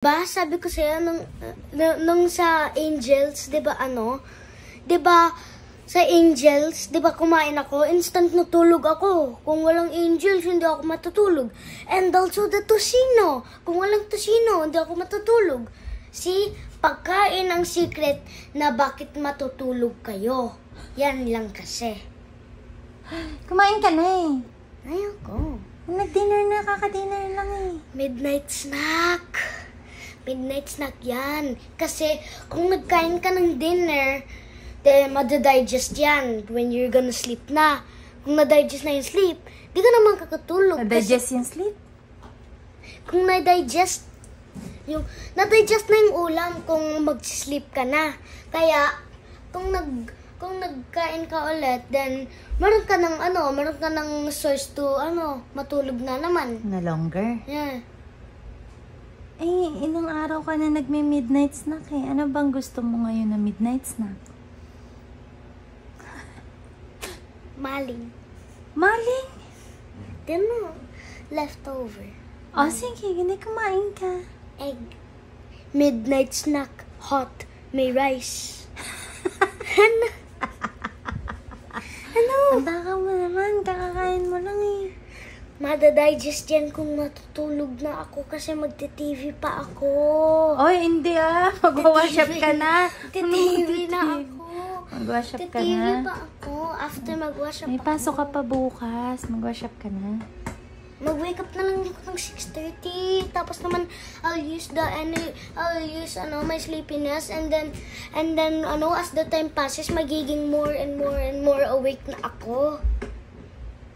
Ba, sabi ko sa'yo, nung sa Angels, di ba Di ba, sa Angels, di ba kumain ako, instant natulog ako. Kung walang Angels, hindi ako matutulog. And also the tocino. Kung walang tocino, hindi ako matutulog. See, pagkain ang secret na bakit matutulog kayo. Yan lang kasi. Kumain ka na eh. Ayoko. Nag-dinner na, kaka-dinner lang eh. Midnight snack. Midnight snack yan. Kasi kung nagkain ka ng dinner, madadigest yan when you're gonna sleep na. Kung na-digest na yung sleep, di ka naman kakatulog. Na-digest yung sleep? Kung na-digest na yung ulam kung mag-sleep ka na. Kaya, kung nagkain ka ulit, then meron ka ng source to matulog na naman. Na longer? Yeah. Eh, ilang araw ka na nagme-midnight snack eh. Ano bang gusto mo ngayon na midnight snack? Maling. Maling? Then leftover. O, sige, hindi kumain ka. Egg. Midnight snack. Hot. May rice. Ano? Anda ka mo naman. Kakakain mo lang eh. Madadigest yan kung matutulog na ako kasi magte-TV pa ako. Oy, hindi ah. Mag-wash up ka na. Magte-TV na ako. Mag-wash up ka Magte-TV na. pa ako. After mag-wash up May ako. pasok ka pa bukas. Mag-wash up ka na. Mag-wake up na lang ako ng 6:30. Tapos naman I'll use my sleepiness and then as the time passes magiging more and more awake na ako.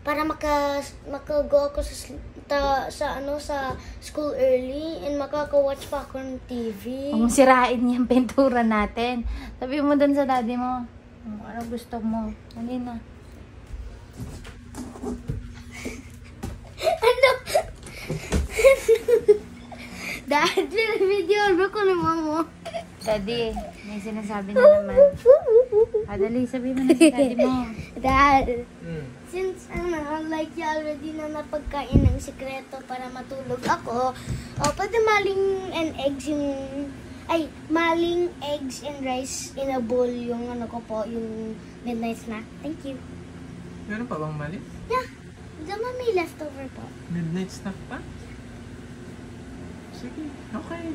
Para maka-go ako sa school early and makaka-watch pa ako ng TV. Huwag mong sirain yung pintura natin. Sabi mo dun sa daddy mo. Ano gusto mo? Dali na. Ano? Dad, video ko naman mo. Daddy, may sinasabi na naman. Dali, sabi mo na sa daddy mo. Dad, since like you already na napagkain ng sikreto para matulog ako, pwede maling eggs and rice in a bowl yung yung midnight snack. Thank you. Meron pa bang mali? Yeah, may leftover po. Midnight snack pa? Sige, okay.